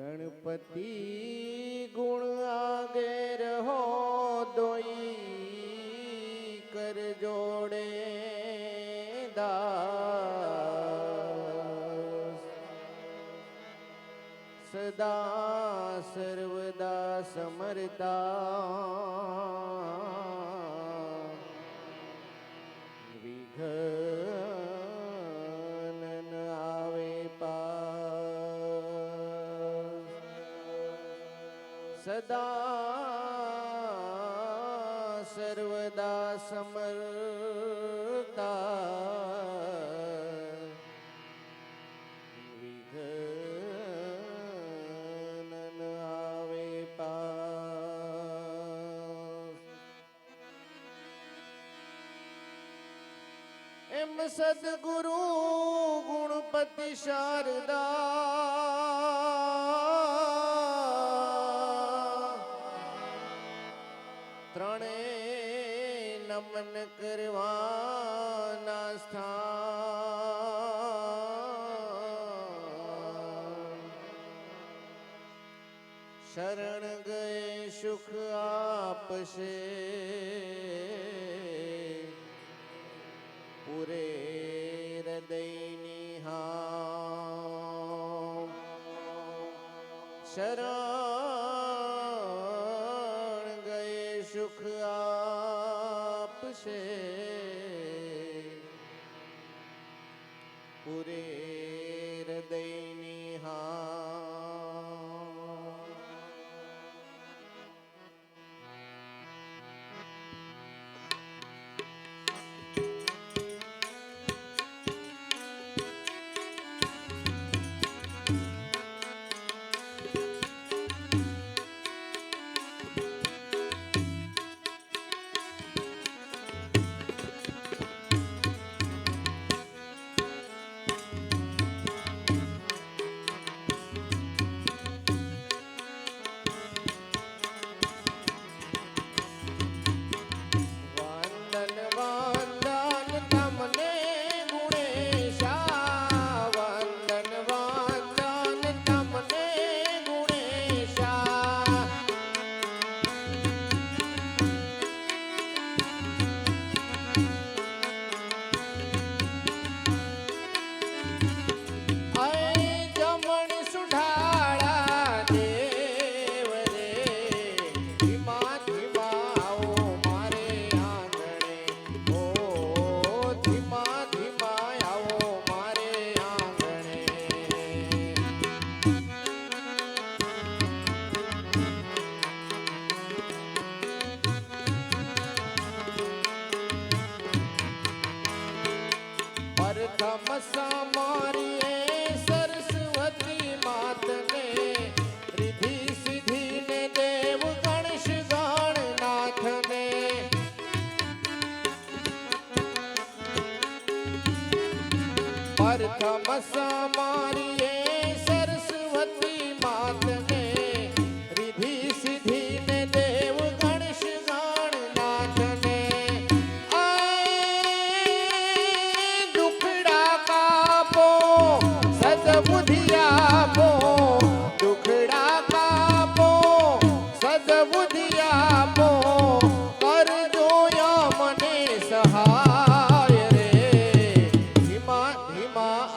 गणपति गुण आगे रहो दोई कर जोड़े दास सदा सर्वदा समरता विघ्न आवे पास सदा सर्वदा समरता विघ्न आवे पास एम सद्गुरु गुणपति शारदा ત્રણે નમન કરવાના સ્થાન શરણ ગયે સુખ આપશે પૂરે હૃદયની હા શરણ ગયે સુખ આપશે પૂરે હૃદયની હા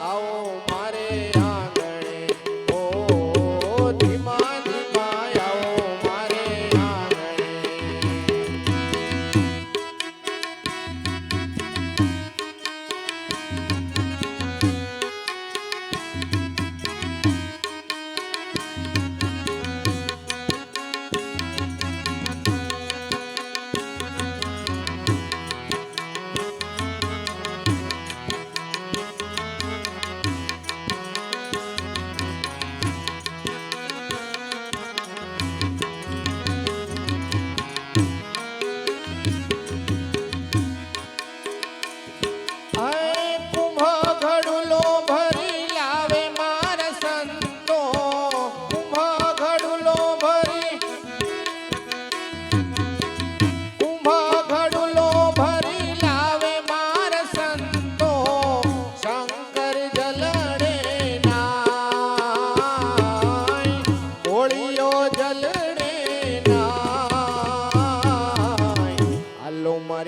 आओ मारे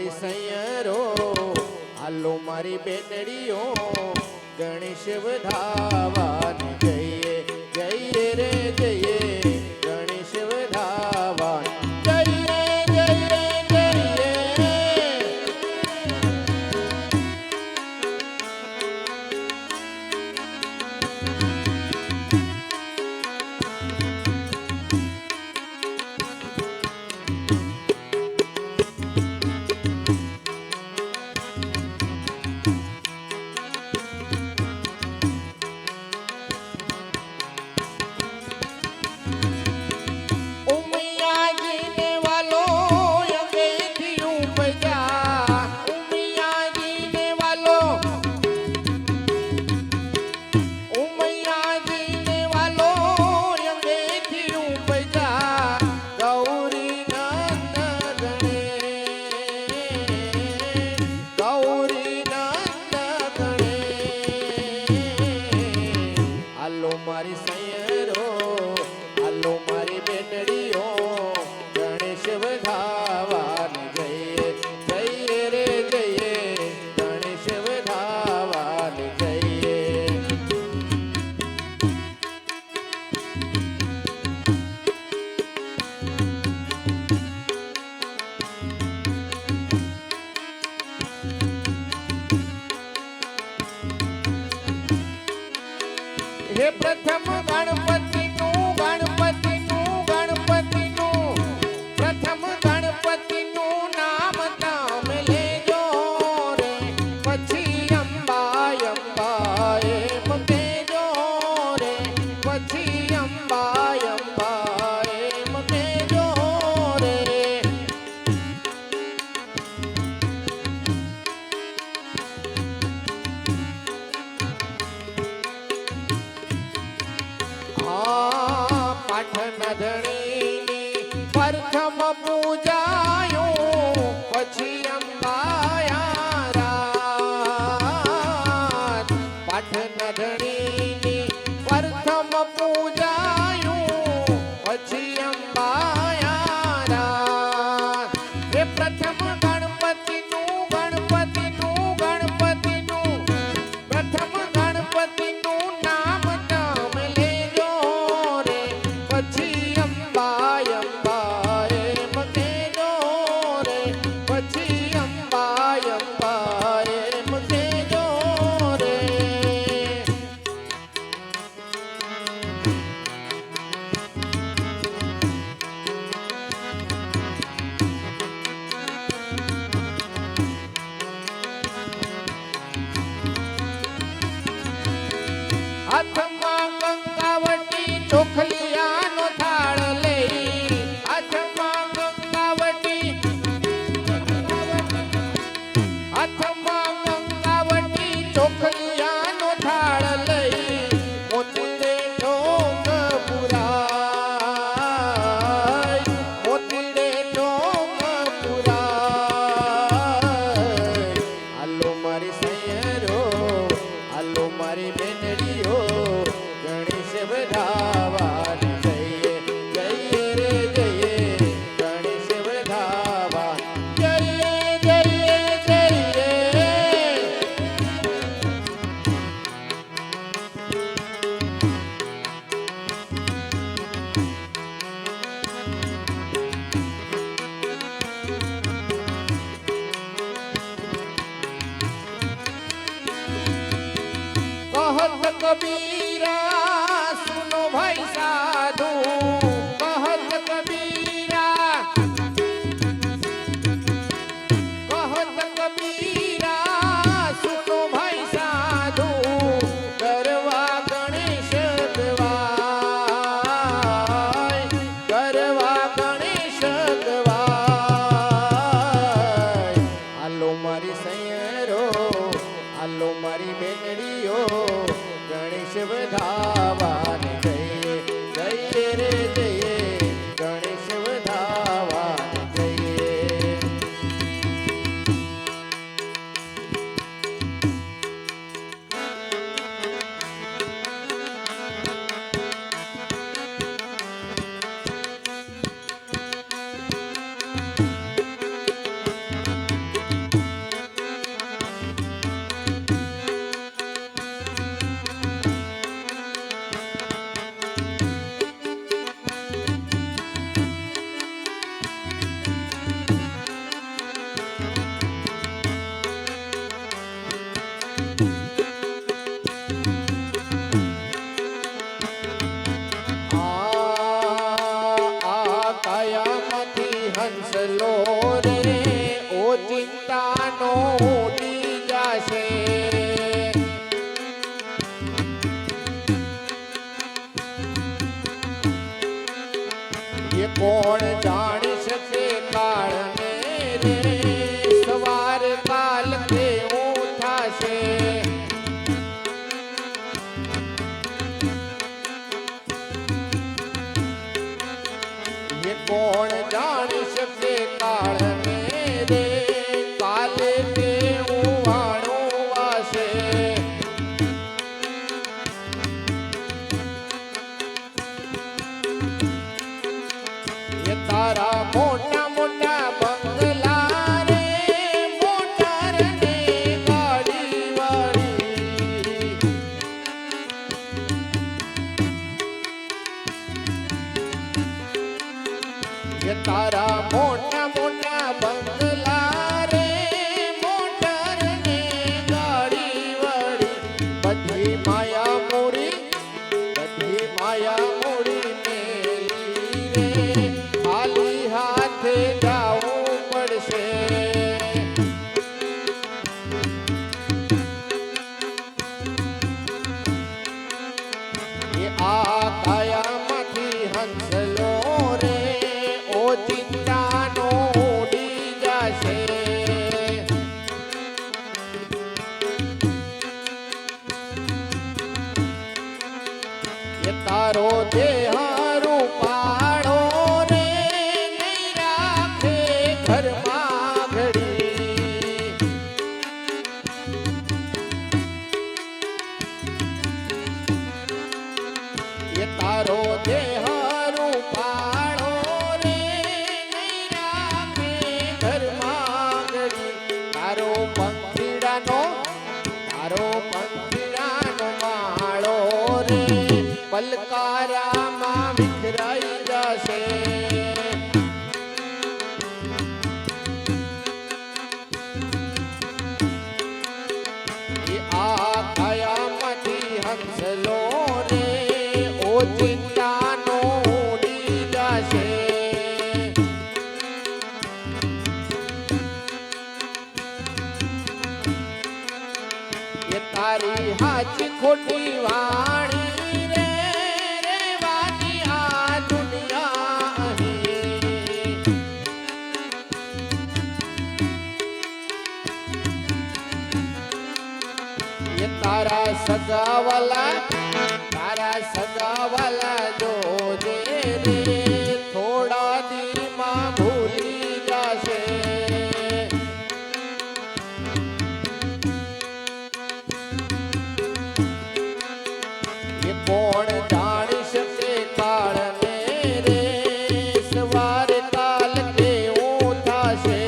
મારી સૈયરો હાલો મારી બેનડીઓ ગણેશ વધાવાની જઈએ જઈએ રે જઈએ ગણેશ વધાવાની જઈએ જઈએ જઈએ મારી સૈયરો હાલો મારી બેનડીઓ ગણેશ વધાવાની જઈએ જઈએ રે જઈએ ગણેશ વધાવાની જઈએ હે પ્રથમ ગણપતિનું પ્રથમ ગણપતિનું નામ તમે લેજો રે પછી અંબા અંબા એમ કહેજો રે પછી અંબા અંબા એમ કહેજો રે પાઠન ધણીની પ્રથમ પૂજાયો પછી અંબાયા પાઠન ધણીની પ્રથમ પૂજાયો પછી અંબાયા એ પ્રથમ ગણપતિનું પ્રથમ ગણપતિનું નામ તમે લેજો રે પછી અંબા અંબા એમ કહેજો રે પછી અંબા અંબા એમ કહેજો રે હાથમાં કંકાવટી ચોખલિયાનો થાળ લઈ હાથમાં કંકાવટી ચોખલિયાનો થાળ લઈ મોતીડે ઢોંગ પુરાય મોતીડે ઢોંગ પુરાય હાલો મારી સૈયરો હાલો મારી બેનડીઓ ગણેશ વધાવાની જઈએ જઈએ રે જઈએ ગણેશ વધાવાની જઈએ જઈએ જઈએ कहत कबीरा सुनो भाई साधु कहत कबीरा सुनो भाई साधु करवा गणेश गवाय करवा गणेश गवाय हालो मारी सैयरो हालो मारी बेनड़ीओ गणेश વધાવાની જઈએ જઈએ રે જઈએ ગણેશ વધાવાની જઈએ ચિંતાનો ઉડી જશે. એ કોણ જાણી શકે કાળને રે, સવાર કાલ કેવું થશે. એ કોણ જાણી શકે કાળને રે, કાલે કેવું વાણું વાશે. એ તારા મોટા મોટા બંગલા રે, મોટર ને ગાડી વાળી. એ તારા મોટા મોટા બંગલા રે, મોટર ને ગાડી વાળી. બધી માયા મૂડી, બધી માયા મૂડી મેલી રે, ખાલી હાથે જાવું પડશે. એ આ કાયામાંથી હંસલો રે, ઓ ચિંતાનો ઉડી જશે. એ તારો દેહ રૂપાળો રે, નહીં રાખે ઘરમાં ઘડી. એ તારો દેહ રૂપાળો રે, નહીં રાખે ઘરમાં ઘડી. તારો પંખીડાનો માળો રે, પલકારામાં વિખરાઈ જશે. એ આ કાયામાંથી હંસલો રે, ઓ ચિંતાનો ઉડી જશે. એ તારી હાચી ખોટી વાણી રે, રેવાની આ દુનિયા અહીં. એ તારા સગાવાલા જોજે રે, થોડા દીમાં ભૂલી જશે. એ કોણ જાણી શકે કાળને રે, સવાર કાલ કેવું થશે.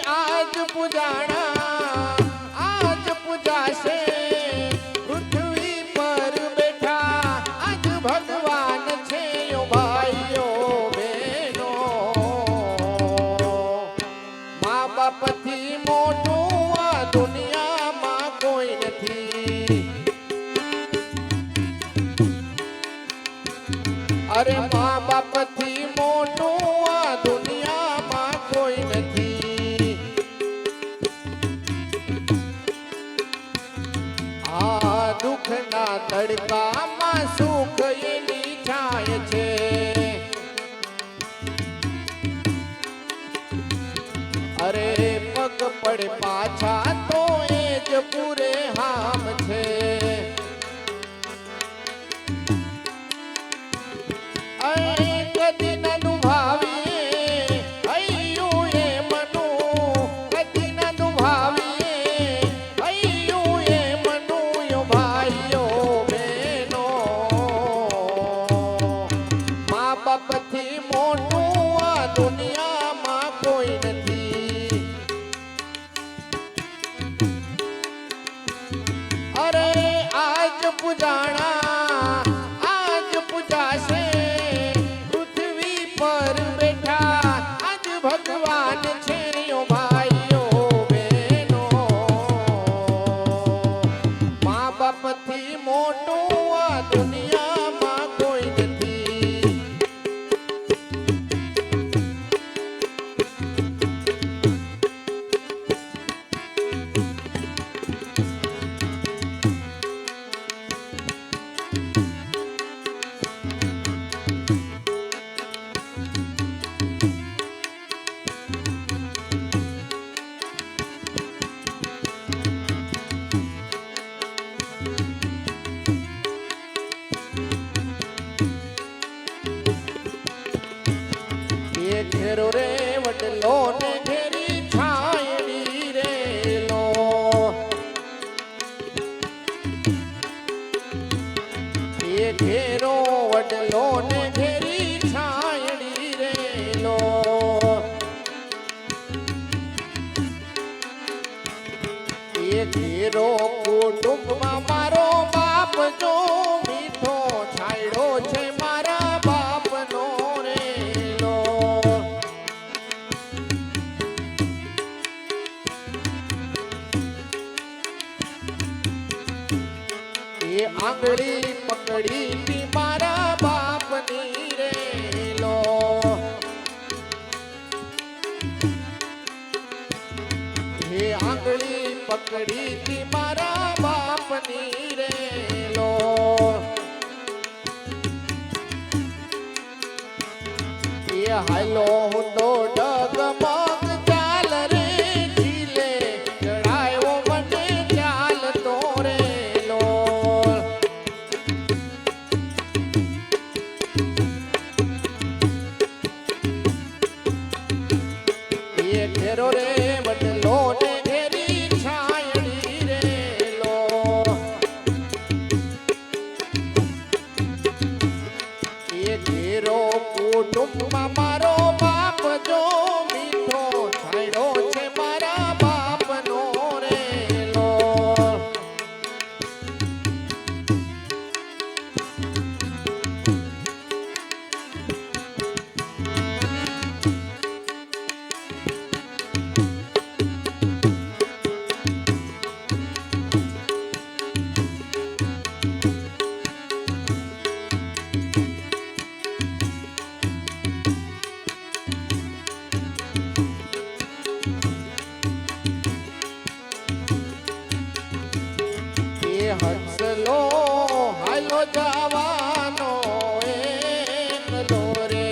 આજ પૂજાણા આજ પૂજાશે, પૃથ્વી પર બેઠા આજ ભગવાન છે. યો ભાઈઓ બહેનો, મા બાપથી મોટું આ દુનિયામાં કોઈ નથી. અરે મા બાપથી મોટું આ દુનિયામાં કોઈ નથી. આ દુઃખના તડકામાં સુખ એની છાય છે. અરે પગ પડે પાછા તો એ જ પૂરે હામ છે. કદી નનું ભાવીએ હૈયું એ મનું, કદી નનું ભાવીએ હૈયું એ મનું. યો ભાઈઓ બહેનો, મા બાપથી મોટું આ દુનિયામાં જુવાન છે ઓ ભાઈઓ બહેનો મા બાપથી મોટું આ દુનિયામાં કોઈ નથી એ ઘેરો રે વડલો ને ઘેરી છાયડી રેલો એ ઘેરો વડલો ને ઘેરી છાયડી રેલો એ ઘેરો કુટુંબમાં મારો બાપ જો મીઠો છાયડો છે મારા બાપનો રેલો એ આંગળી પકડી તી મારા બાપની રેલો એ આંગળી પકડી તી મારા બાપની રેલો એ હાલો હું તો ડગમગ ચાલ રે ઝીલે ચડાયો મને ચાલતો રેલો એ ઘેરો રે બદલો ને ઘેરી છાયડી રેલો એ ઘેરો કુટુંબમાં મારો બાપ જો મીઠો છાયડો છે મારા બાપનો રેલો એ હંસલો હાલો જવાનો એકલો રે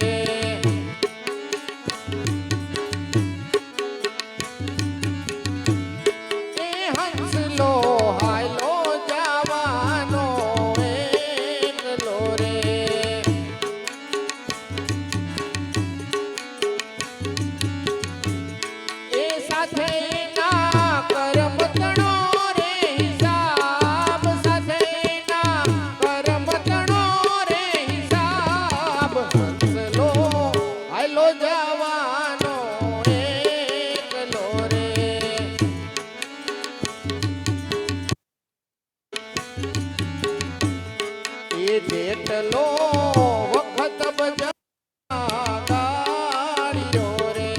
એ હંસલો હાલો જવાનો એકલો રે એ સાથે ના કરમ તણો રે હિસાબ સાથે ના કરમ તણો રે હિસાબ હંસલો હાલો જવાનો એકલો રે એ જેટલો વખત બજા ગાડીઓ રે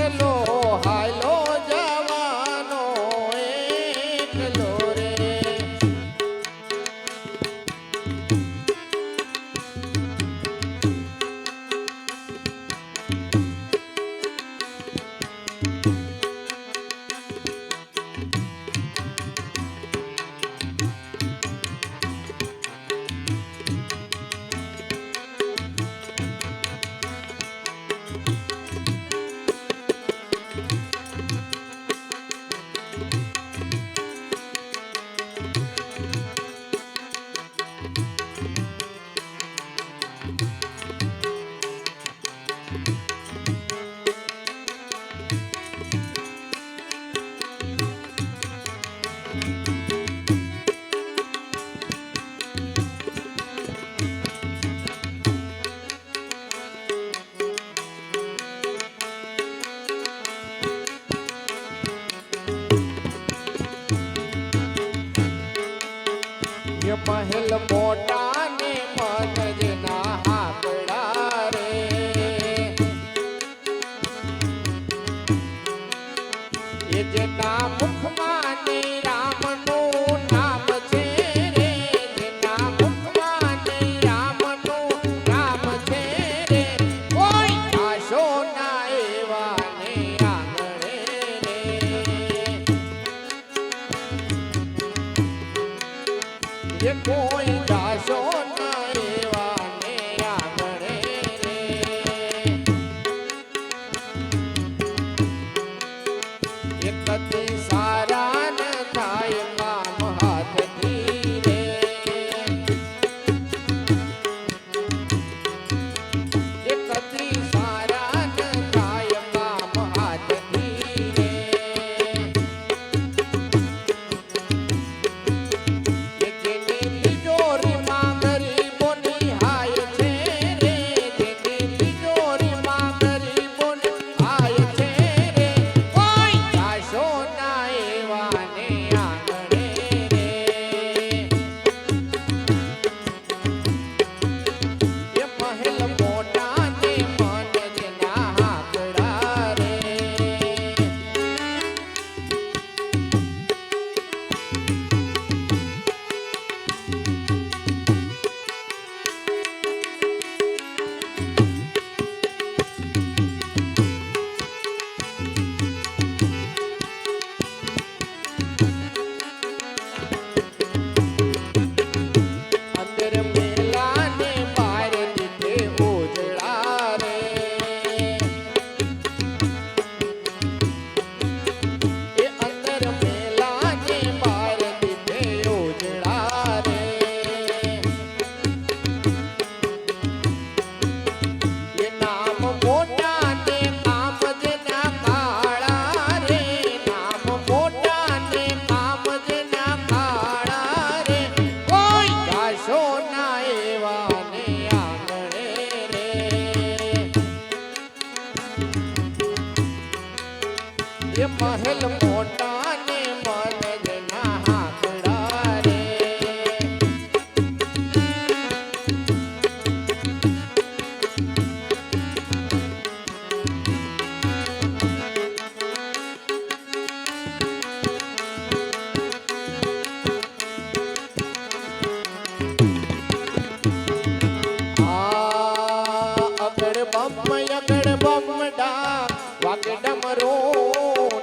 એકલો હાલો જવાનો એકલો રે. મહેલ મોટા ને મનજના હાકડા રે. એ જેના મુખમાં ને રામનું નામ છે રે. જેના મુખમાં ને રામનું નામ છે રે. કોઈ આશો ના એવા ને આંગણે રે. એ કોઈ જાશો ના એવા ને આંગણે રે. એ કદી સારા ન થાય કામ હાથથી રે. એ કદી સારા ન થાય કામ હાથથી રે. એ જેની તિજોરીમાં ગરીબોની હાય છે રે. જેની તિજોરીમાં ગરીબોની હાય છે રે. કોઈ જાશો ના એવા ને આંગણે રે. એ મહેલ મોટા ને મનજના હાકડા રે. અંદર મેલા ને બહાર દીધે ઉજળા રે. એ અંદર મેલા ને બહાર દીધે ઉજળા રે. એ નામ મોટા ને કામ જેના કાળા રે. નામ મોટા ને કામ જેના કાળા રે. કોઈ જાશો ના એવા ને આંગણે રે. એ મહેલ મોટા ને મનજના હાકડા રે. અગડ બમ ડા વાગે ડમરો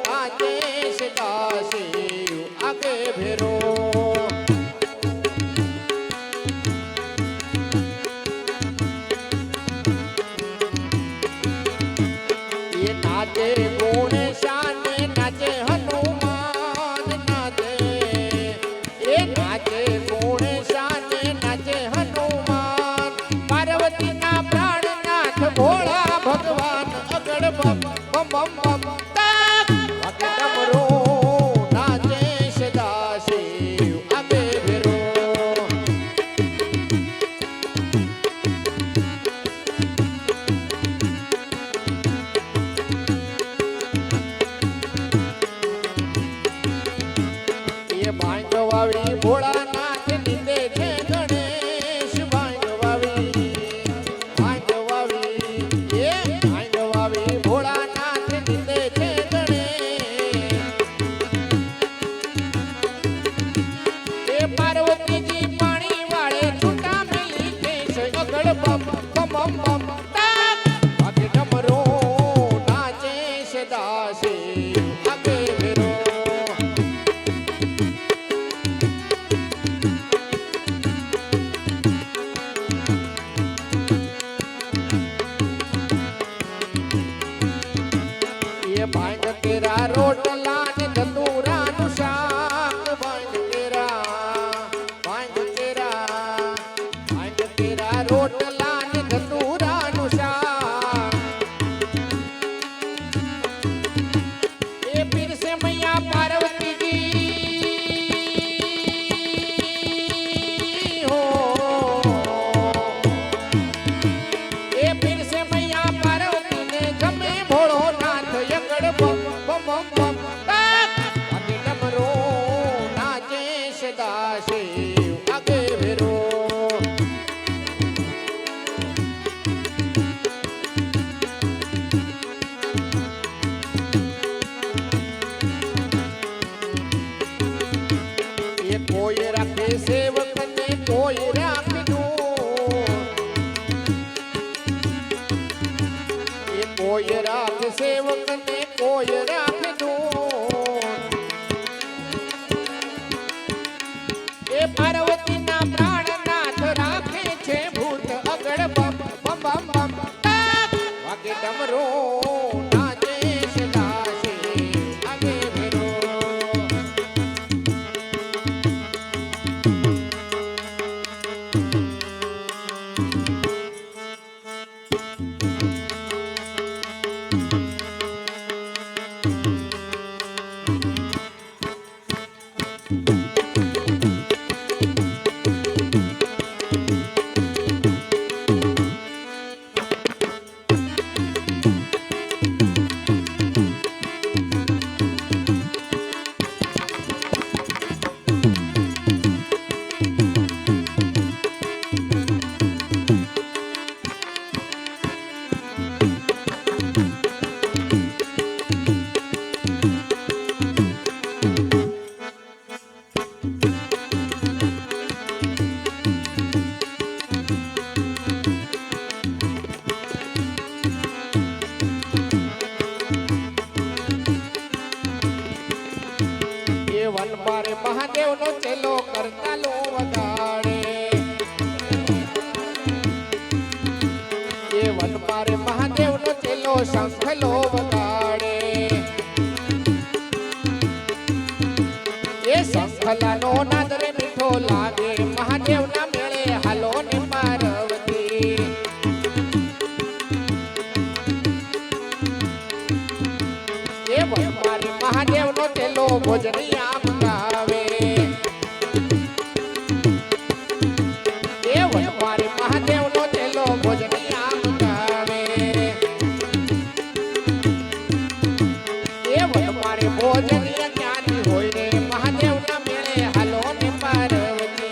નાચે સદાશિવ આગે ભેરો. એ નાચે ગુણ શાને નાચે હનુમાન નાચે. એ નાચે ગુણ શાને નાચે હનુમાન. પાર્વતીના પ્રાણનાથ ભોળા ભગવાન. અગડ બમ બમ બમ તાક વાગે ડમરો નાચે સદાશિવ આગે ભેરો. સદાશિવ આગે વેરો ये भांग तेरा रोटला ने धतूरा नु शाक भांग तेरा रोटला ने धतूरा नु शाक ये पीर से मैया पार्वती जी हो ये पीर से मैया पार्वती ने गमे भोळो नाथ यगड़ बम बम बम बम आगे डमरो नाचे सदाशिव आगे भेरो ये कोई राखे सेवक ने कोई राखे दूर ये कोई राखे सेवक ने कोई राखे दूर ये पार्वती ना प्राणनाथ राखे छे भूत अगड़ बम बम बम बम वागे डमरो नाचे सदाशिव आगे भेरो ये वन मारे महादेव नो चेलो करता लो वगाड़े ये वन मारे महादेव नो चेलो शंख लो वगाड़े ये शंखला नो नादरे मीठो लागे महादेव ना मेळे हालो ने पार्वती ये वन मारे महादेव नो चेलो भोजनी आम गावे ये वन मारे महादेव नो चेलो भोजनी आम गावे ये वन मारे भोजनी ज्ञानी होय रे महादेव ना मेळे हालो ने पार्वती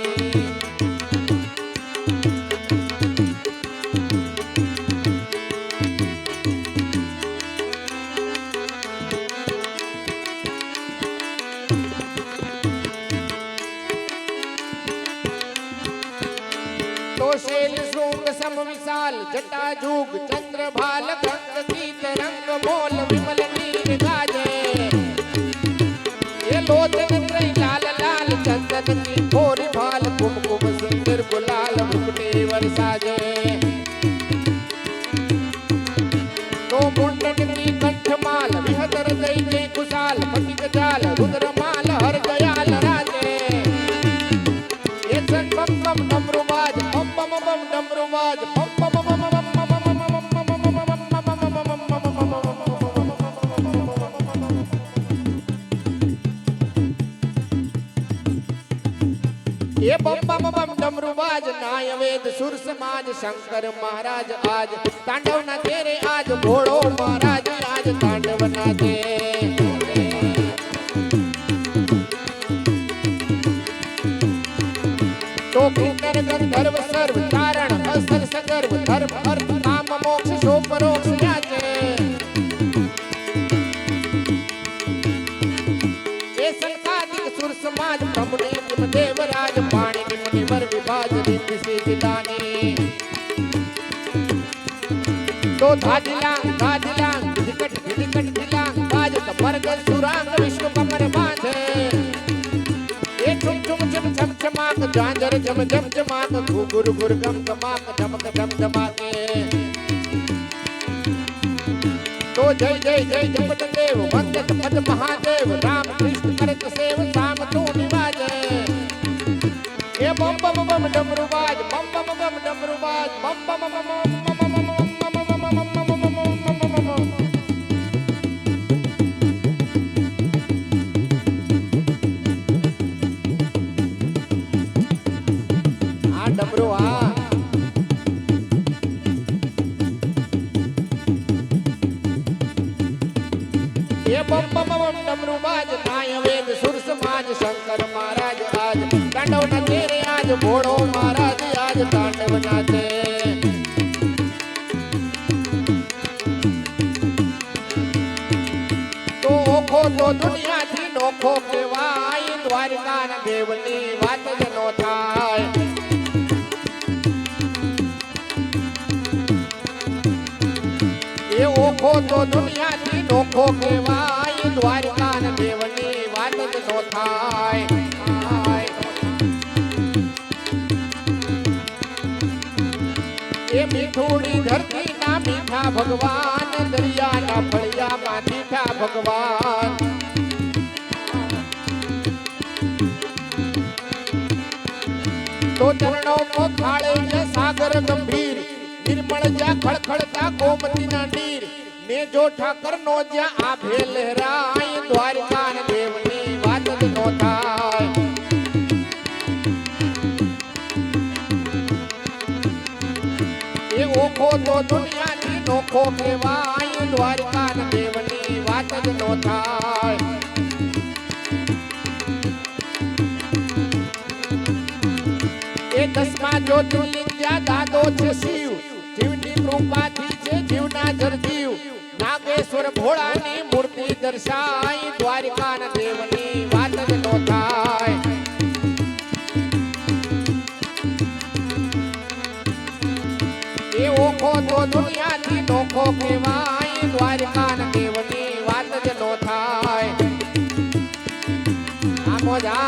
तो शैल शृंग सम विशाल जटा जुग चंद्र भाल गंग गीत रंग मोल विमल नील गाजे ये लोचन त्रय लाल लाल चंदन की भोरी भाल कुमकुम सिंदूर गुलाल मुकुटे वरसाजे तो मुंडन की कंठमाल विहतर दैते कुशाल फटिक जाल रुद्रमाल हर दयाल राजे ये सन बम बम डमरुबाज बम बम बम डमरुबाज बम बम बम बम ये बम बम बम डमरुबाज नाय वेद सुर समाज शंकर महाराज आज तांडव ना तेरे आज भोळो महाराज आज तांडव ना दे तो किन्नर गंधर्व सर्व चारण असल सगर्व धर्म अर्थ काम मोक्ष शो परोक्ष याचे ये संकादिक सुर समाज प्रमुने निम देवराज पाणी निम निवर विभाज रिद्धि सिद्धि दानी तो धादिलांग विधिकट धिलांग सुरांग विष्णु कमर बांधे ये छुम छुम छम छम छमाक झांझर झम झम झमाक घुघुर घुर गम गमाक धमक धम धमाके तो जय जय जय जपत देव वंदत पद महादेव राम कृष्ण करत सेव साम तू निवाजे ये बम बम बम डमरू बाज बम बम बम डमरू बाज बम बम बम बम डमरू आ ये बम बम बम डमरू बाज नाय वेद सुर समाज शंकर महाराज आज तांडव नाचे रे आज घोड़ो महाराज आज तांडव नाचे तो ओखो तो दुनिया थी नोखो केवाय द्वारका ना देवनी वात ज नो थाय ओखो तो दुनिया थी नोखो केवाय द्वारका न देवनी वात ज नो थाय ये मीठोड़ी धरती ना मीठा भगवान दरिया ना फड़िया मा मीठा भगवान तो चरणों को खाड़े ये सागर गंभीर निर्मल जा खड़खड़ता गोमती ना नीर ने जो ठाकर नो जा आभे लहराई द्वारका न देवनी वात ज नो थाय ये ओखो तो दुनिया थी नोखो केवाय द्वारका न देवनी वात ज नो थाय ये दसमा ज्योतिर्लिंग जा दादो छे शिव जीवनी कृपा थी छे जीवना जर जीव नागेश्वर भोळानी मूर्ति दर्शाई द्वारका न देवनी वात ज नो थाय ये ओखो तो दुनिया थी नोखो केवाय द्वारका न देवनी वात ज नो थाय आमो जा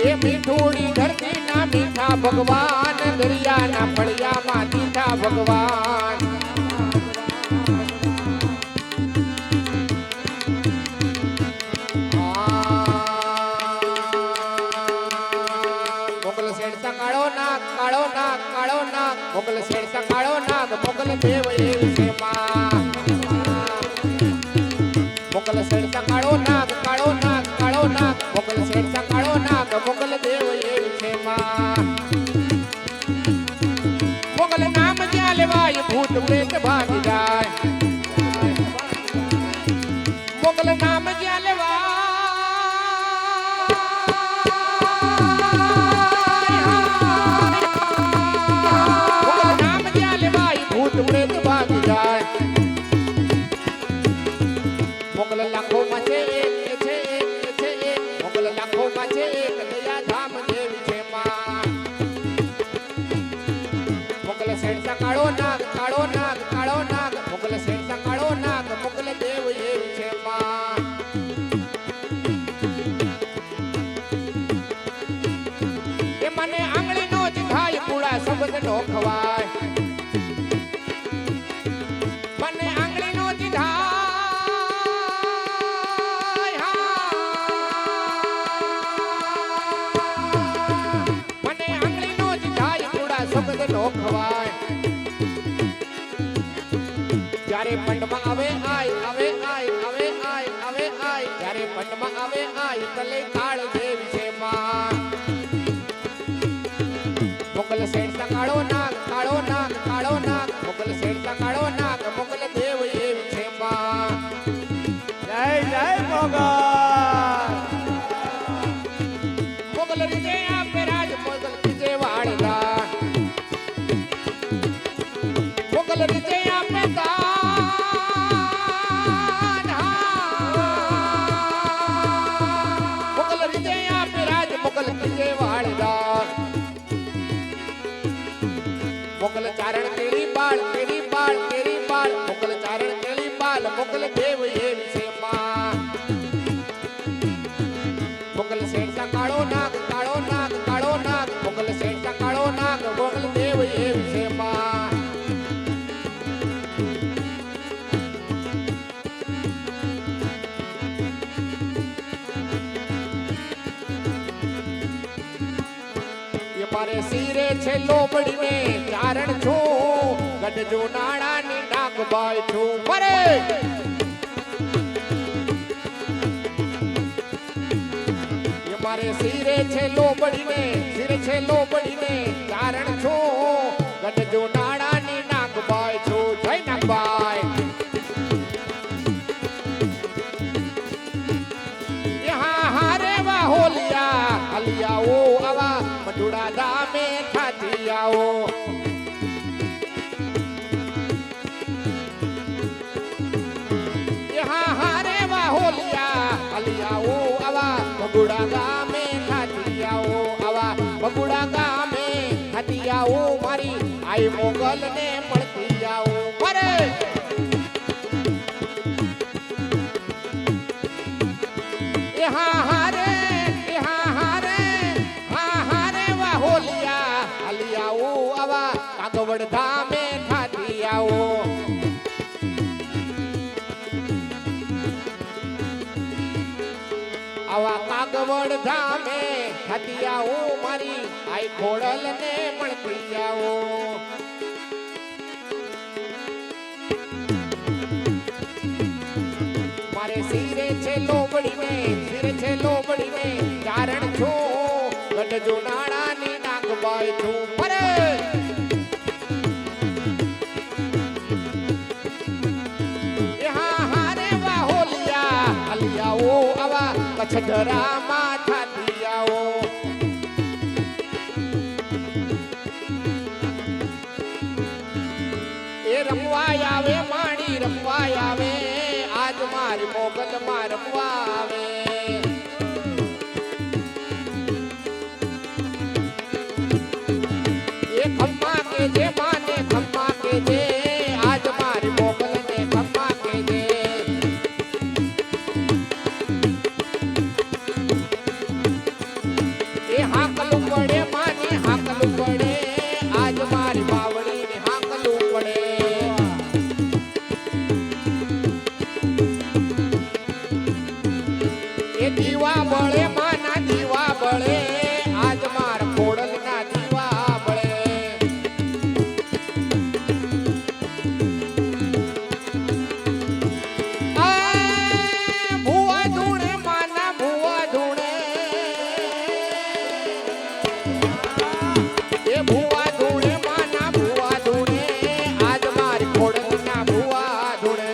ये मीठोड़ी धरती ना मीठा भगवान दरिया ना फड़िया मा मीठा भगवान मोगल सेठचा काळो नाग काळो नाग काळो नाग मोगल सेठचा काळो नाग मोगल देव ये विषेमा मोगल सेठचा काळो नाग काळो नाग काळो नाग मोगल सेठचा काळो नाग मोगल देव ये विषेमा मोगल नाम ज्याले वाय भूत प्रेत भागी जाय मोगल नाम ज्याले वाय मोगल नाम ज्याले वाय भूत प्रेत भागी जाय मोगल लाखो माचे एक छे एक मोगल लाखो माचे एक दया धाम देवी छे मा मोगल सेठचा काळो नाग काळो नाग काळो नाग मोगल सेठचा काळो नाग मोगल देव ये छे मा ये मने आंगળી નો જ થાય પૂળા શબ્દ નો ખવાય મને આંગળી નો જ થાય મને આંગળી નો જ થાય પૂળા શબ્દ નો ખવાય જ્યારે પંડમાં આવે આય આવે આય આવે આય આવે આય જ્યારે પંડમાં આવે આય તલે કાળ દેવી છે માં મોગલ સેઠचा કાળો નાગ કાળો નાગ કાળો નાગ મોગલ સેઠचा કાળો નાગ મોગલ દેવ એવી છે માં જય જય મોગલ મોગલ રીજે આપે રાજ મોગલ બીજે વાળદા મોગલ રીજે આપે દાન મોગલ રીજે આપે રાજ મોગલ બીજે વાળદા મોગલ ચારણ કેરી બાળ કેરી બાળ કેરી બાળ મોગલ ચારણ કેરી બાળ મોગલ મારે શિરે છે લોબડીને ચારણ છું ગઢજો નાણાની નાગબાઈ છું મરે મારે શિરે છે લોબડીને ચારણ છું ગઢજો નાણાની નાગબાઈ છું જય નાગબાઈ હોલિયા હલિયાઓ આવા મજુડા દામે થાતી આવો યહા હારે વા હોલિયા હલિયાઓ આવા મજુડા ગામે થાતી આવો આવા મજુડા ગામે થાતી આવો મારી આઈ મોગલ ને મળતી આવો મરે યહા હારે કાગવડ ધામે થાતી આવો આવા કાગવડ ધામે થાતી આવો મારી આઈ ખોડલ ને મળતી આવો મારે શિરે છે લોબડીને ચારણ છું ગઢજો નાણાની નાગબાઈ છું મરે આવા કચ્છધરામાં થાતી આવો એ રમવા આવે માણી રમવા આવે આજ મારી મોગલ માં રમવા આવે એ ખમ્મા કે જે માને ખમ્મા કે જે આજ મારી મોગલ ને ખમ્મા કે જે હાકલું પડે માને હાકલું પડે આજ મારી બાવળી ને હાકલું પડે એ દીવા બળે માના દીવા બળે આજ માર ખોડલ ના દીવા બળે ભુવા ધૂણે માના ભુવા ધૂણે ભુવા ધૂણે માના ભુવા ધૂણે આજ મારી ખોડલ ના ભુવા ધૂણે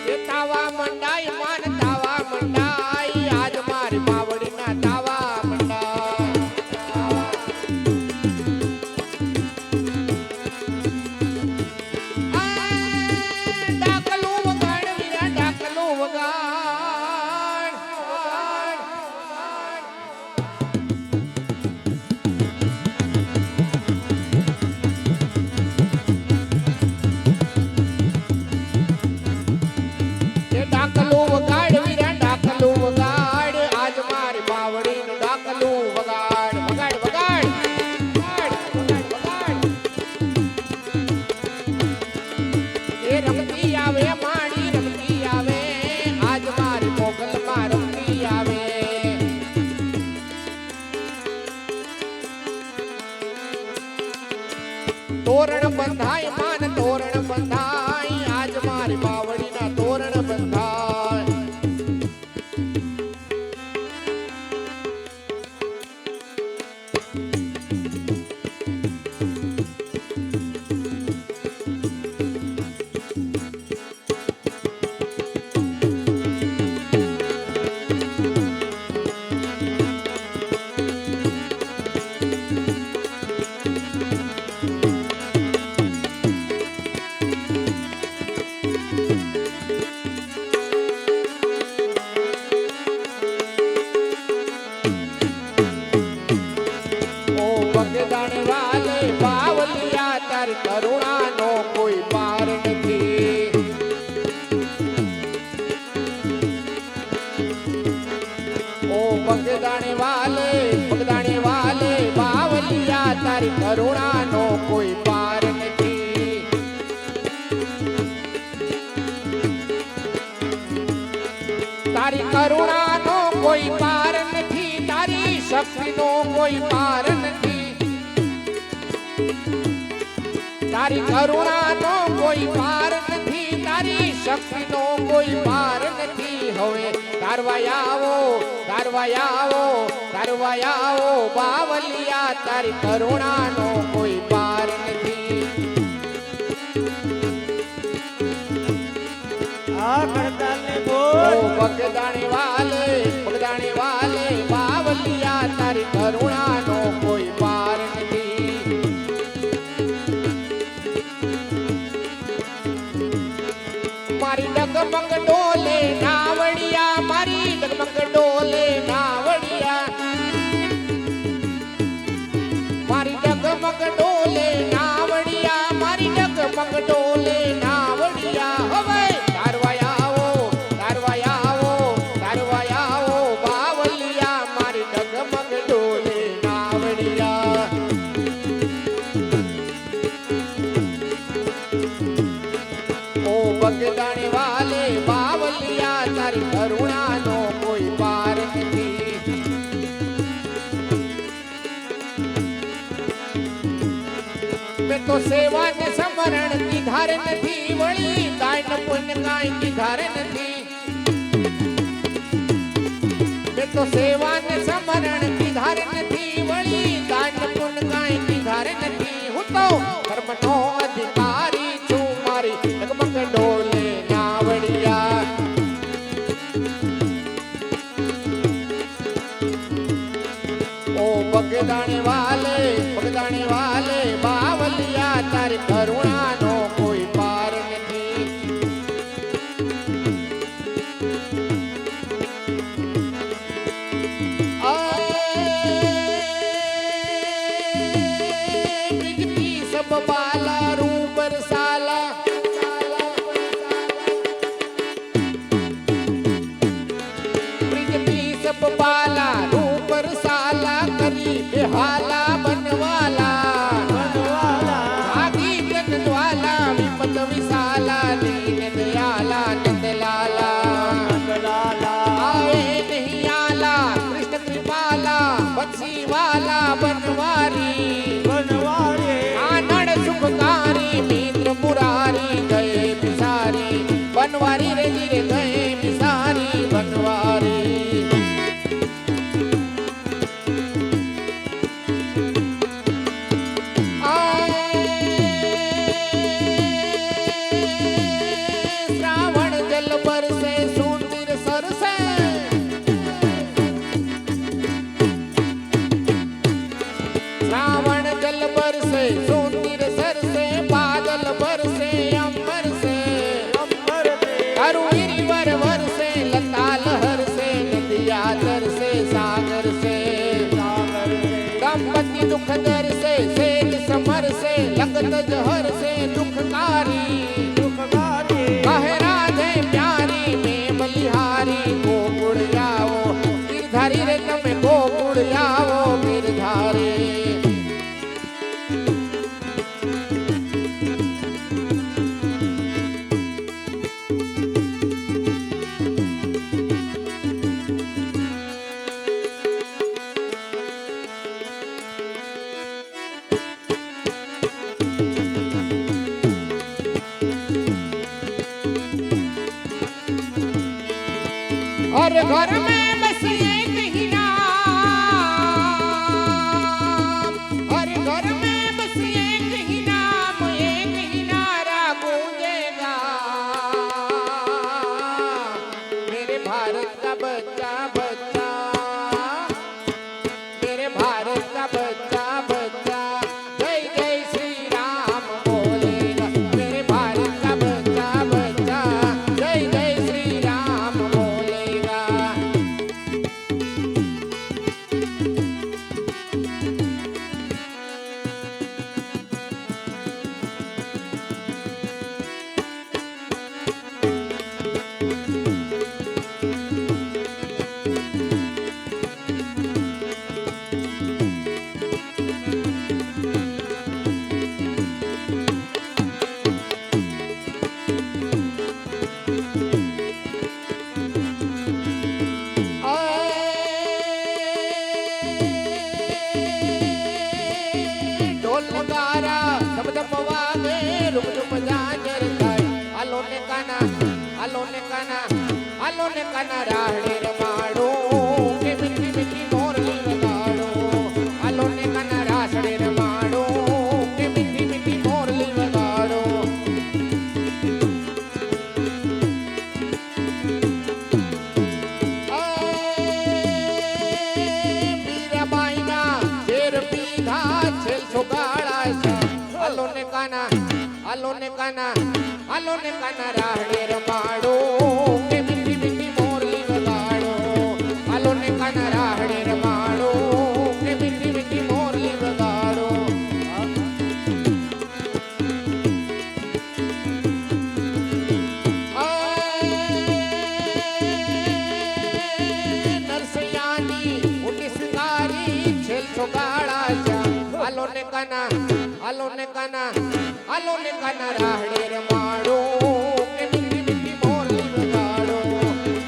એ તાવા મંડાઈ માન તાવા મંડાઈ આજ મારી બાવડી ના તાવા મંડાઈ ડાકલું વગાડ વીરા ડાકલું વગાડ ડાકલું વગાડ વીરા ડાકલું વગાડ આજ મારી બાવડી નું ડાકલું વગાડ વગાડ વગાડ એ રમતી આવે માણી રમતી આવે આજ મારી મોગલ માં રમતી આવે તોરણ બંધાય માન તોરણ બંધાય આજ મારી બાવડી ના તોરણ બંધાય બગદાણ વાલે બાવલિયા તાર કરુણાનો કોઈ પાર નથી ઓ બગદાણ વાલે બાવલિયા તાર કરુણાનો કોઈ પાર નથી તારી કરુણાનો કોઈ પાર નથી, તારી શક્તિનો કોઈ પાર નથી, તારી કરુણાનો કોઈ પાર નથી, તારી શક્તિનો કોઈ પાર નથી. હવે તારવાયાવો તારવાયાવો તારવાયાવો બાવલિયા, તારી કરુણાનો કોઈ પાર નથી. આ કરતાલને ઓ બોલ બગદાણી વાલે બાવલિયા, તારી કરુણાનો કોઈ પાર નથી. મારી ડગમગ ડોલે નાવડિયા, મારી ડગમગ ડોલે નાવડિયા, મારી ડગમગ ડોલે નાવડિયા, મારી ડગમગ ડોલે નાવડિયા. હવે તારવાયાવો તારવાયાવો તારવાયાવો બાવલિયા, મારી ડગમગ ડોલે નાવડિયા. ઓ બગદાણી વાલે બાવલિયા, તારી કરુણાનો કોઈ પાર નથી. મેં તો સેવા ને સમરણ કીધાર નથી, વળી દાન પુણ્ય કાંઈ કીધાર નથી. મેં તો સેવા ને સમરણ કીધાર નથી, વળી દાન પુણ્ય કાંઈ કીધાર નથી. હું તો ધર્મનો અધિકારી છું, મારી ડગમગ ડોલે નાવડિયા. ઓ બગદાણી વાલે બાવલિયા, તારી કરુણાનો કોઈ પાર નથી. बिजली सब बाला रूप बरसाला, बिजली सब बाला रूप बरसाला, करी बेहाला बनवाला, बनवाला आगी जन ज्वाला विपत विशाला, दीन दयाला नंदलाला, નંદલાલા आए नहीं आला कृष्ण कृपाला, बंसी वाला बनवारी, બનવારે આનંદ સુખકારી મિત્ર મુરારી, ગયે બિસારી बनवारी रे धीरे गए बिसारी बनवारी. श्रावण जल बरसे सुंदर सरसे, श्रावण जल बरसे सुंदर सरसे, बादल बरसे अंबर से, અંબર દે करुणीरी वर वर्षे लता लहर से, नदिया दर से सागर से, સાગર દે दंपति दुख दर से सेज समर से, लगत जहर से दुखकारी, દુઃખકારી कहे राधे प्यारी में बलिहारी. गोकुड़ जाओ गिरधारी रे तमे गोकुड़ जाओ गिरधारी. हर घर में बस एक ही नाम, हर घर में बस एक ही नाम, एक ही नारा गूंजेगा, मेरे भारत का बच्चा बच्चा, मेरे भारत का बच्चा बच्चा, जय जय श्री राम बोलेगा, मेरे भारत का बच्चा बच्चा, जय जय श्री राम बोलेगा. બાયના ધમ ધમ વાગે રૂમ રૂમ જાજર થાય હાલો ને કાના હાલો ને કાના હાલો ને કાના રાહડે રમાડો કે મીઠી મીઠી મોરલી વગાડો હાલો ને કાના રાસડે રમાડો કે મીઠી મીઠી મોરલી વગાડો મીરાબાઈના ઝેર પીધા છેલ છોગાળા છે હાલો ને કાના હાલો ને કાના હાલો ને કાના રાહડે રમાડો કે મીઠી મીઠી મોરલી વગાડો હાલો ને કાના રાહડે રમાડો કે મીઠી મીઠી મોરલી વગાડો નરસૈયાની ઊંડી સિંગારી છેલ છોગાળા છે હાલો ને કાના હાલો ને કાના હાલો ને કાના રાહડે રમાડો કે મીઠી મીઠી મોરલી વગાડો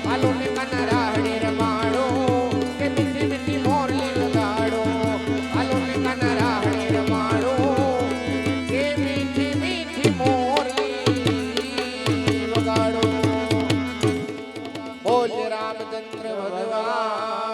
હાલો ને કાના રાહડે રમાડો કે મીઠી મીઠી મોરલી વગાડો હાલો ને કાના રાહડે રમાડો કે મીઠી મીઠી મોરલી વગાડો બોલ રામચંદ્ર ભગવાન